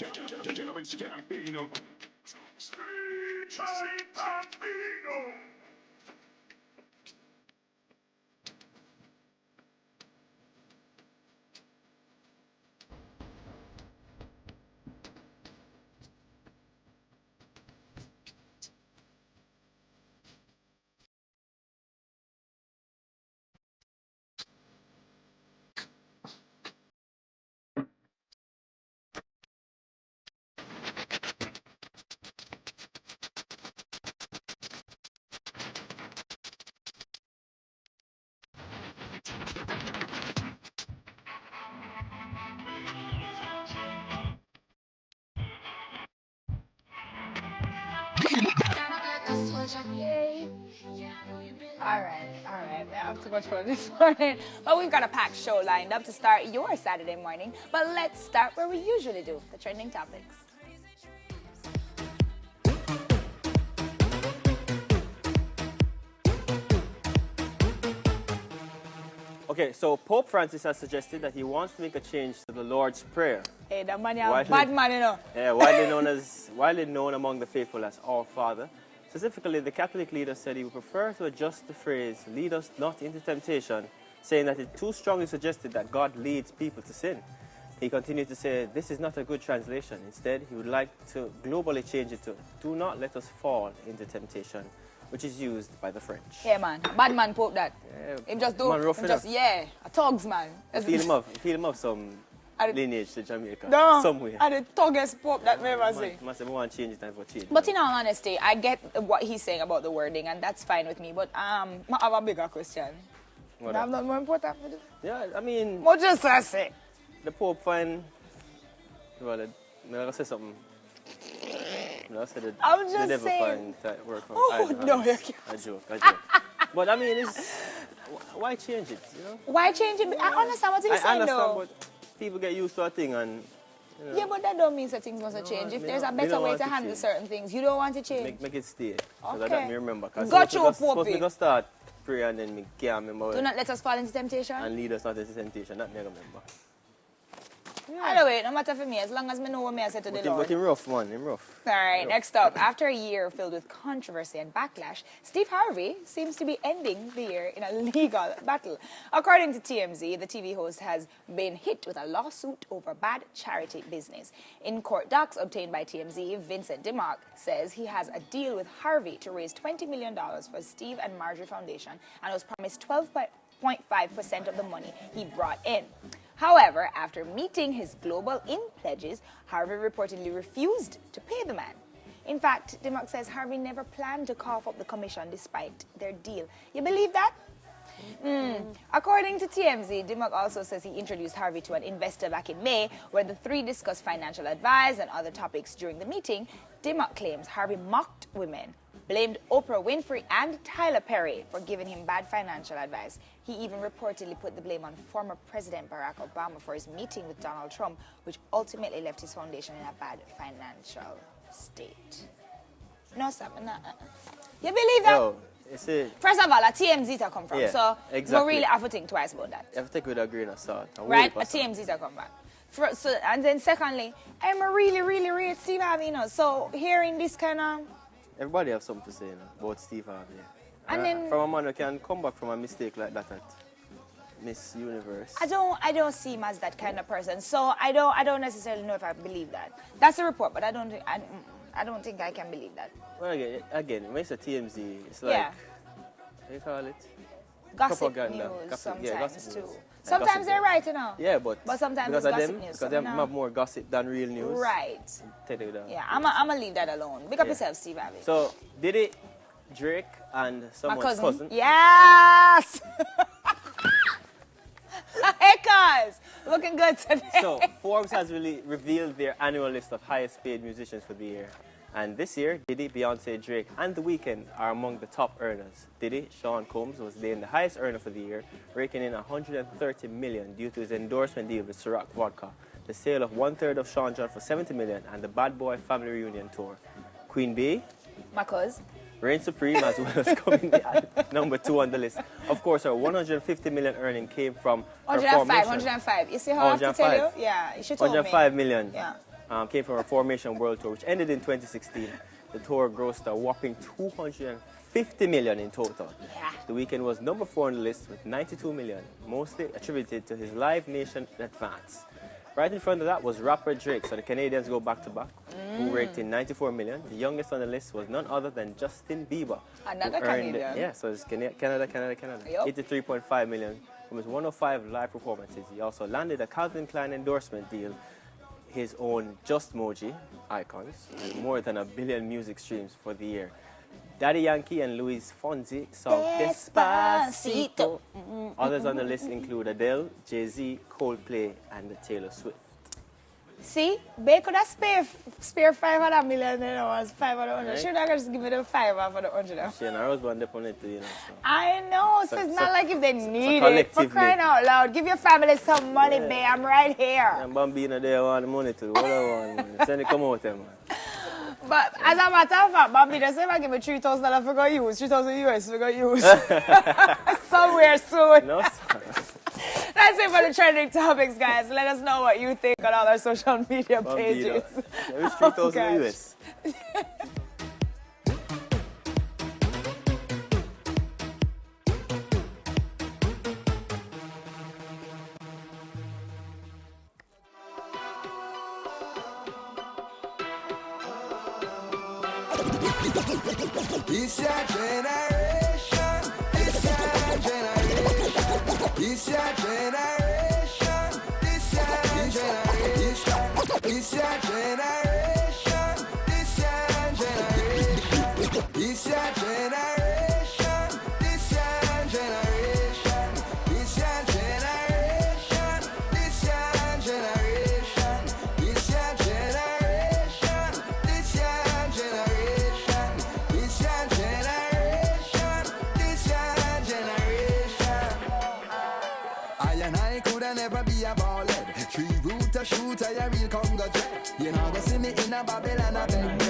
Gentlemen, Stampino. Street Fight Bambino. All right. We have too much fun this morning. But we've got a packed show lined up to start your Saturday morning. But let's start where we usually do, the trending topics. Okay, so Pope Francis has suggested that he wants to make a change to the Lord's Prayer. Hey, that man, you're a bad man, you know. Yeah, widely known among the faithful as Our Father. Specifically, the Catholic leader said he would prefer to adjust the phrase, lead us not into temptation, saying that it too strongly suggested that God leads people to sin. He continued to say this is not a good translation. Instead, he would like to globally change it to, do not let us fall into temptation, which is used by the French. Yeah, man. Bad man Pope that. Yeah, Him just do, man rough him enough. just, yeah, a thugs, man. Feel him of some lineage to Jamaica, No, somewhere. and the thuggest Pope that me ever see. I want to change it and for change. But in all honesty, I get what he's saying about the wording, and that's fine with me. But I have a bigger question. What I have not more important for this. Yeah, I mean, What just I say? the Pope find. Well, I'm going to say something. I'm just the devil saying. find that work from Oh, either no, hands. you can't. I joke. But I mean, why change it, you know? Why change it? I understand what he's I saying, understand, though. but people get used to a thing and, you know, Yeah, but that don't mean that things must change. If there's a better way to handle certain things, you don't want to change. make it stay. Because I Okay. don't remember. Got you, Supposed Pope. to start prayer and then me can't remember. Do not let us fall into temptation. And lead us not into temptation. That me I remember. Either way, no matter for me, as long as I know what I said to the Lord. But him rough, man. Him rough. All right, next up. After a year filled with controversy and backlash, Steve Harvey seems to be ending the year in a legal battle. According to TMZ, the TV host has been hit with a lawsuit over bad charity business. In court docs obtained by TMZ, Vincent DeMarc says he has a deal with Harvey to raise $20 million for Steve and Marjorie Foundation and was promised 12.5% of the money he brought in. However, after meeting his global in pledges, Harvey reportedly refused to pay the man. In fact, DeMarc says Harvey never planned to cough up the commission despite their deal. You believe that? According to TMZ, DeMarc also says he introduced Harvey to an investor back in May, where the three discussed financial advice and other topics during the meeting. DeMarc claims Harvey mocked women, blamed Oprah Winfrey and Tyler Perry for giving him bad financial advice. He even reportedly put the blame on former President Barack Obama for his meeting with Donald Trump, which ultimately left his foundation in a bad financial state. No, sir. You believe that? Yo, you see, First of all, a TMZ to come from, Yeah, so exactly. we really have to think twice about that. you have to take it with a grain of salt. Right? A TMZ to come back. And then secondly, I'm a really rate Steve Harvey, you know, so hearing this kind of... Everybody have something to say, you know, about Steve Harvey. And then- from a man who can come back from a mistake like that at Miss Universe. I don't see him as that kind of person, so I don't necessarily know if I believe that. That's a report, but I don't think I can believe that. Well, again, when it's a TMZ, it's like, Yeah. what do you call it? Gossip Propaganda. news Gossip, sometimes yeah, gossip too. news. Sometimes Gossip they're news. right, you know. Yeah, but sometimes because it's of gossip them, news. because they you know. have more gossip than real news. Right. Take it down. Yeah, I'm gonna leave that alone. Big up yourself, Steve Harvey. So, did it Drake and My someone's cousin? Yes! Hey, cuz! Looking good today. So, Forbes has really revealed their annual list of highest paid musicians for the year. And this year, Diddy, Beyonce, Drake, and The Weeknd are among the top earners. Diddy, Sean Combs, was named the highest earner for the year, raking in $130 million due to his endorsement deal with Ciroc Vodka, the sale of 1/3 of Sean John for $70 million, and the Bad Boy Family Reunion Tour. Queen Bey My cuz. reigned supreme as well as coming at number 2 on the list. Of course, her $150 million earning came from her 105, formation. 105. You see how I have to tell you? 105. Yeah, you should tell me. 105 million. Yeah. came from a Formation World Tour, which ended in 2016. The tour grossed a whopping $250 million in total. Yeah. The Weeknd was number 4 on the list with $92 million, mostly attributed to his Live Nation advance. Right in front of that was rapper Drake, so the Canadians go back-to-back, who raked in $94 million. The youngest on the list was none other than Justin Bieber. Another who earned, Canadian. Yeah, so it's Canada. Yup. $83.5 million from his 105 live performances. He also landed a Calvin Klein endorsement deal, his own Just Moji icons, with more than 1 billion music streams for the year. Daddy Yankee and Luis Fonsi song Despacito. Others on the list include Adele, Jay-Z, Coldplay, and Taylor Swift. See, they could have spare 500 million, you know, as 500. Right. Should I just give me the 5 for the 100? She and her husband depend on it too, you know. So. I know, so it's not like if they need it. collectively. For crying out loud, give your family some money, babe. I'm right here. And Bambino, they want the money too. What I want, man. Send it come out there, man. But as a matter of fact, Bambino said if I give me $3,000 for go use, 3,000 US for go use. Somewhere soon. No, sir. That's it for the trending topics, guys. Let us know what you think on all our social media Bambino. pages. There is 3,000 gosh. US. It's your generation. It's your generation. It's your generation. It's your generation. It's your generation. It's your generation. It's your generation. It's your generation. It's your generation. It's your generation. It's your generation. It's your generation. It's your generation. It's your generation. I and I coulda never be a ballad. Tree root a shooter, a real Congo jet. You know, go see me in a Babylon a bed.